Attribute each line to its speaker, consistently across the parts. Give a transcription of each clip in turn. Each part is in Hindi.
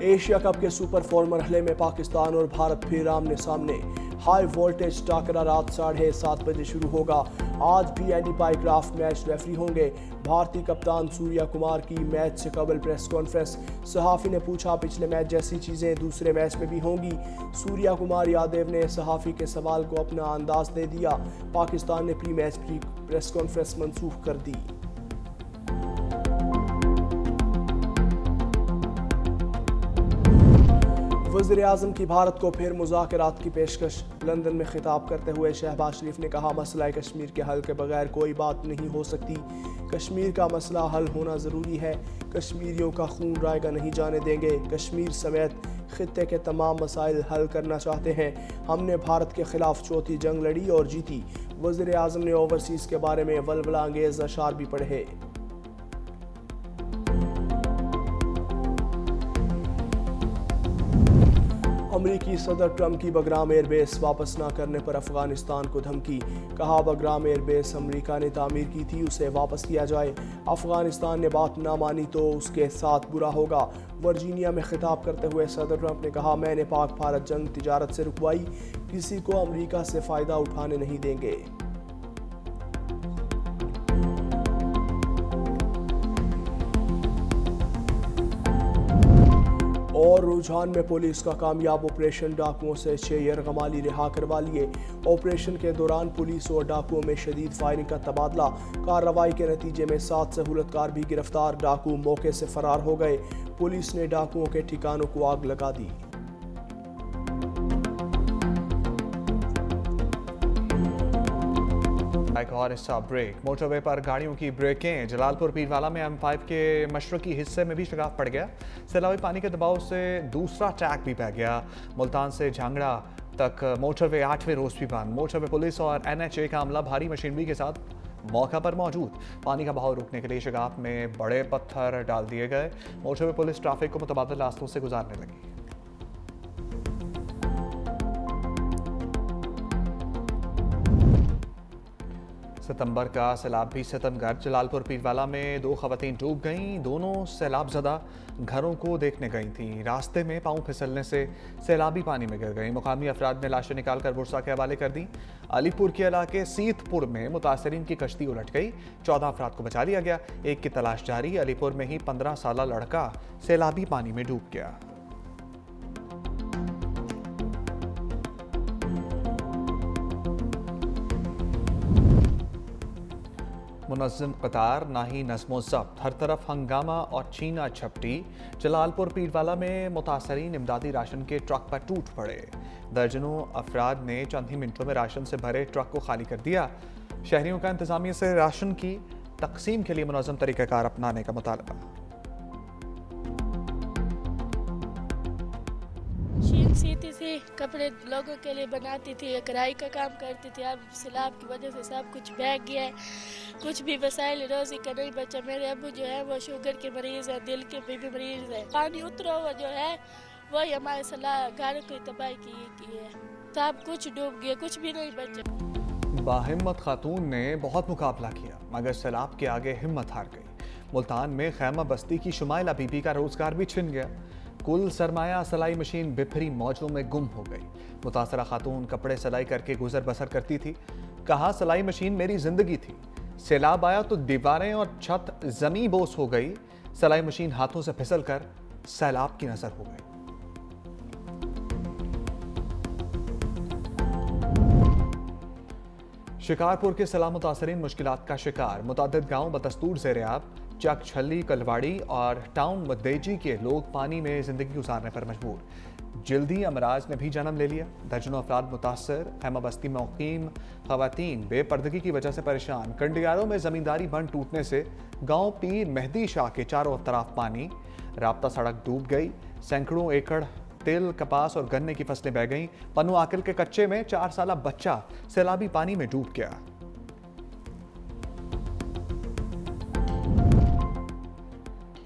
Speaker 1: एशिया कप के सुपर 4 मरहले में पाकिस्तान और भारत फिर आमने सामने। हाई वोल्टेज टाकरा रात 7:30 बजे शुरू होगा। आज भी एंडी पाईक्राफ्ट मैच रेफरी होंगे। भारतीय कप्तान सूर्या कुमार की मैच से कबल प्रेस कॉन्फ्रेंस। सहाफ़ी ने पूछा, पिछले मैच जैसी चीज़ें दूसरे मैच में भी होंगी? सूर्या कुमार यादव ने सहाफ़ी के सवाल को अपना अंदाज दे दिया। पाकिस्तान ने प्री मैच प्रेस कॉन्फ्रेंस मनसूख कर दी। वज़ीर-ए-आज़म की भारत को फिर मुज़ाकरात की पेशकश। लंदन में खिताब करते हुए शहबाज शरीफ ने कहा, मसला कश्मीर के हल के बगैर कोई बात नहीं हो सकती। कश्मीर का मसला हल होना ज़रूरी है। कश्मीरियों का खून रायगा नहीं जाने देंगे। कश्मीर समेत खित्ते के तमाम मसाइल हल करना चाहते हैं। हमने भारत के खिलाफ चौथी जंग लड़ी और जीती। वज़ीर-ए-आज़म ने ओवरसीज़ के बारे में वलवला अंगेज़ अशार भी पढ़े। अमरीकी सदर ट्रंप की बगराम एयरबेस वापस न करने पर अफगानिस्तान को धमकी। कहा, बगराम एयरबेस अमरीका ने तामीर की थी, उसे वापस किया जाए। अफगानिस्तान ने बात ना मानी तो उसके साथ बुरा होगा। वर्जीनिया में खिताब करते हुए सदर ट्रंप ने कहा, मैंने पाक भारत जंग तिजारत से रुकवाई, किसी को अमरीका से फ़ायदा उठाने नहीं देंगे। और रुझान में पुलिस का कामयाब ऑपरेशन, डाकुओं से 6 यरगमाली रिहा करवा लिए। ऑपरेशन के दौरान पुलिस और डाकुओं में शदीद फायरिंग का तबादला। कार्रवाई के नतीजे में 7 सहूलतकार भी गिरफ्तार। डाकू मौके से फरार हो गए। पुलिस ने डाकुओं के ठिकानों को आग लगा दी।
Speaker 2: एक और हिस्सा ब्रेक। मोटरवे पर गाड़ियों की ब्रेकें। जलालपुर पीरवाला में M5 के मशरकी हिस्से में भी शिगाफ पड़ गया। सैलाबी पानी के दबाव से दूसरा ट्रैक भी बह गया। मुल्तान से झांगड़ा तक मोटरवे 8वें रोज भी बंद। मोटरवे पुलिस और NHA का अमला भारी मशीनरी के साथ मौका पर मौजूद। पानी का बहाव रोकने के लिए शिगाफ में बड़े पत्थर डाल दिए गए। मोटरवे पुलिस ट्रैफिक को मुतबादिल रास्तों से गुजारने लगी। सितंबर का सैलाब भी सितमगर। जलालपुर पीरवाला में 2 खवातीन डूब गईं। दोनों सैलाबज़दा घरों को देखने गई थीं। रास्ते में पाँव फिसलने से सैलाबी पानी में गिर गईं। मुकामी अफराद ने लाशें निकालकर बुरसा के हवाले कर दी। अलीपुर के इलाके सीतपुर में मुतासरीन की कश्ती उलट गई। 14 अफराद को बचा लिया गया। एक की तलाश जारी। अलीपुर में ही 15 साला लड़का सैलाबी पानी में डूब गया। मुनज़्ज़म कतार ना ही नज़्मो ज़ब्त, हर तरफ हंगामा और छीना झपटी। जलालपुर पीरवाला में मुतासरीन इमदादी राशन के ट्रक पर टूट पड़े। दर्जनों अफराद ने चंद ही मिनटों में राशन से भरे ट्रक को खाली कर दिया। शहरियों का इंतज़ामिया से राशन की तकसीम के लिए मुनज़्ज़म तरीक़ाकार अपनाने का मुतालबा।
Speaker 3: सीती थी, कपड़े लोगों के लिए बनाती थी, कढ़ाई का काम करती थी। अब सैलाब की वजह से सब कुछ बह गया है। कुछ भी वसाइल रोजी का नहीं बचा। मेरे अब्बू जो है वो शुगर के मरीज है, दिल के भी मरीज है। पानी उतरा हुआ जो है वही हमारे घर की तबाही की है। सब कुछ डूब गया, कुछ भी नहीं बचा।
Speaker 2: बाहिम्मत खातून ने बहुत मुकाबला किया मगर सैलाब के आगे हिम्मत हार गई। मुल्तान में खैमा बस्ती की शुमाइला बीबी का रोजगार भी छिन गया। कुल सरमाया सिलाई मशीन बिफरी मौजों में गुम हो गई। मुतासरा खातून कपड़े सिलाई करके गुजर बसर करती थी। कहा, सिलाई मशीन मेरी जिंदगी थी। सैलाब आया तो दीवारें और छत जमी बोस हो गई। सिलाई मशीन हाथों से फिसल कर सैलाब की नजर हो गई। शिकारपुर के सैलाब मुतासरीन मुश्किलात का शिकार। मुतादिद गांव बदस्तूर ज़ेर-ए-आब, चक छली, कलवाड़ी और टाउन मदेजी के लोग पानी में जिंदगी गुजारने पर मजबूर। जल्दी अमराज ने भी जन्म ले लिया। दर्जनों अफराद मुतासर। खैमा बस्ती में मुकीम खवातीन बेपर्दगी की वजह से परेशान। कंडियारों में जमींदारी बंद टूटने से गांव पीर मेहदी शाह के चारों तरफ पानी। राब्ता सड़क डूब गई। सैकड़ों एकड़ तिल, कपास और गन्ने की फसलें बह गईं। पन्नू आकिल के कच्चे में 4 साला बच्चा सैलाबी पानी में डूब गया।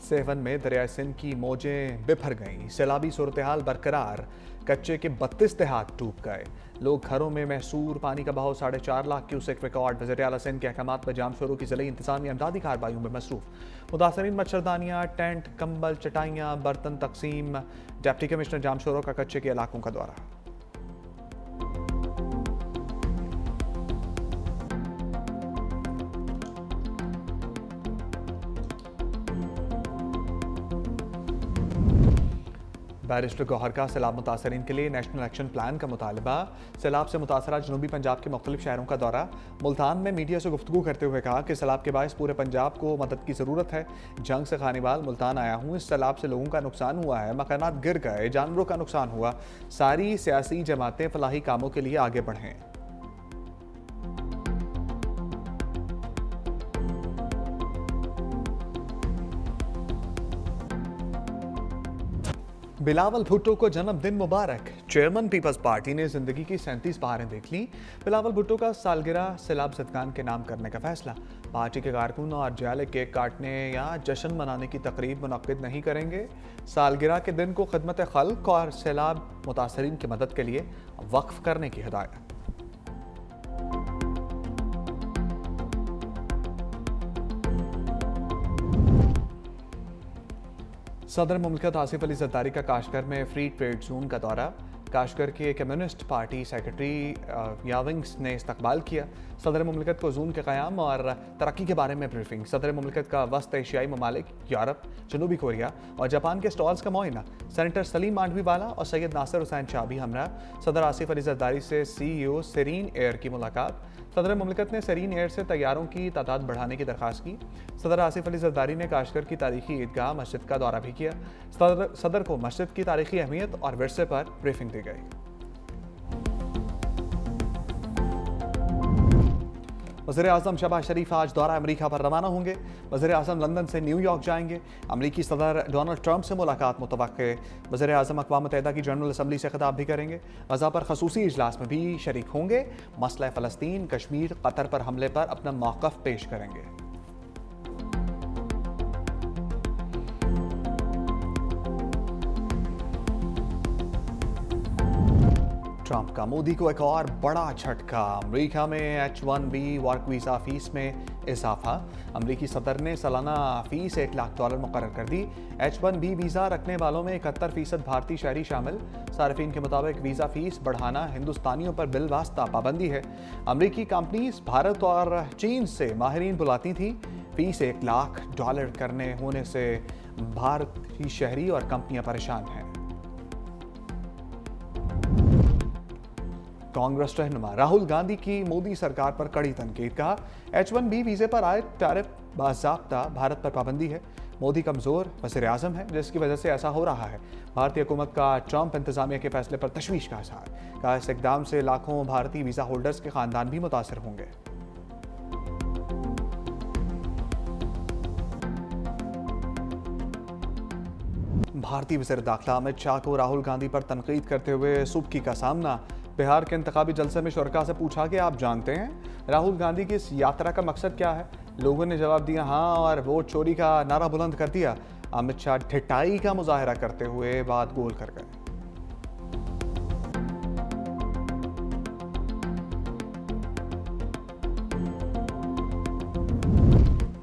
Speaker 2: सेवन में दरियाए सिंध की मौजें बिफर गईं, सैलाबी सूरत हाल बरकरार, कच्चे के 32 देहात डूब गए, लोग घरों में महसूर, पानी का बहाव 4.5 लाख क्यूसेक रिकॉर्ड। वज़ीर आला सिंध के अहकामात पर जाम शोरों की ज़िले इंतज़ामी इमदादी कार्रवाइयों में मसरूफ। मुतासरीन मच्छरदानियाँ, टेंट, कंबल, चटाइयाँ, बर्तन तकसीम। डिप्टी कमिश्नर जाम शोरों का कच्चे के इलाकों का दौरा। बैरिस्टर गौहर का सैलाब मुतासरीन के लिए नेशनल एक्शन प्लान का मुतालबा। सैलाब से मुतासरा जनूबी पंजाब के मुख्तलिफ शहरों का दौरा। मुल्तान में मीडिया से गुफ्तगू करते हुए कहा कि सैलाब के बायस पूरे पंजाब को मदद की ज़रूरत है। जंग से खानीवाल मुल्तान आया हूँ, इस सैलाब से लोगों का नुकसान हुआ है, मकानात गिर गए, जानवरों का नुकसान हुआ। सारी सियासी जमातें फलाही कामों के लिए आगे बढ़ें। बिलावल भुट्टो को जन्मदिन मुबारक। चेयरमैन पीपल्स पार्टी ने जिंदगी की 37 बहारें देख ली। बिलावल भुट्टो का सालगिरह सैलाब ज़दगान के नाम करने का फैसला। पार्टी के कारकुन और जाले केक काटने या जश्न मनाने की तकरीब मुनक्किद नहीं करेंगे। सालगिरह के दिन को खिदमत खल्क और सैलाब मुतासरीन की मदद के लिए वक्फ करने की हिदायत। सदर मुमलिकत आसिफ अली जरदारी का काशगर में फ्री ट्रेड जोन का दौरा। काशगर के कम्युनिस्ट पार्टी सेक्रेटरी याविंग्स ने इस्तकबाल किया। सदर मुमलिकत को जोन के क़याम और तरक्की के बारे में ब्रीफिंग। सदर मुमलिकत का वस्त एशियाई ममालिक, यूरोप, जनूबी कोरिया और जापान के स्टॉल्स का मुआयना। सेनेटर सलीम मांडवीवाला और सैयद नासिर हुसैन शाह भी हमरा। सदर आसिफ अली जरदारी से CEO सेरीन एयर की मुलाकात। सदर मुमलिकत ने सेरीन एयर से तैयारों की तादाद बढ़ाने की दरख्वास्त की। सदर आसिफ अली जरदारी ने काशगर की तारीखी ईदगाह मस्जिद का दौरा भी किया। सदर को मस्जिद की तारीखी अहमियत और विरसे पर ब्रीफिंग दी गई। वज़ीर आज़म शहबाज शरीफ आज दौरा अमेरिका पर रवाना होंगे। वज़ीर आज़म लंदन से न्यूयॉर्क जाएंगे। अमेरिकी सदर डोनाल्ड ट्रंप से मुलाकात मुतवक्के। वज़ीर आज़म अक़वाम मुत्तहिदा की जनरल असम्बली से खिताब भी करेंगे। गज़ा पर खसूसी इजलास में भी शरीक होंगे। मसला फ़लस्तीन, कश्मीर, कतर पर हमले पर अपना मौक़िफ़ पेश करेंगे। ट्रंप का मोदी को एक और बड़ा झटका। अमेरिका में H-1B वर्क वीज़ा फीस में इजाफा। अमेरिकी सदर ने सालाना फीस $1 लाख मुकर्रर कर दी। H-1B वीज़ा रखने वालों में 71% भारतीय शहरी शामिल। सार्फिन के मुताबिक वीज़ा फीस बढ़ाना हिंदुस्तानियों पर बिलवास्ता पाबंदी है। अमेरिकी कंपनीज भारत और चीन से माहिरीन बुलाती थी। फीस $1 लाख करने होने से भारतीय शहरी और कंपनियां परेशान हैं। कांग्रेस रहनुमा राहुल गांधी की मोदी सरकार पर कड़ी तनकीद। कहा H-1B वीजे पर आए टैरिफ बाज़ाब्ता भारत पर पाबंदी है। मोदी कमजोर वज़ीर आज़म है जिसकी वजह से ऐसा हो रहा है। भारतीय हुकूमत का ट्रंप इंतजामिया के फैसले पर तशवीश का इज़हार। कहा इस इक़दाम से लाखों भारतीय वीज़ा होल्डर्स के खानदान भी मुतासर होंगे। भारतीय वज़ीर दाखिला अमित शाह को राहुल गांधी पर तनकीद करते हुए सुबकी का सामना। बिहार के इंतखाबी जलसे में शुरका से पूछा कि आप जानते हैं राहुल गांधी की इस यात्रा का मकसद क्या है। लोगों ने जवाब दिया हाँ, और वोट चोरी का नारा बुलंद कर दिया। अमित शाह ढिठाई का मुजाहरा करते हुए बात गोल कर गए।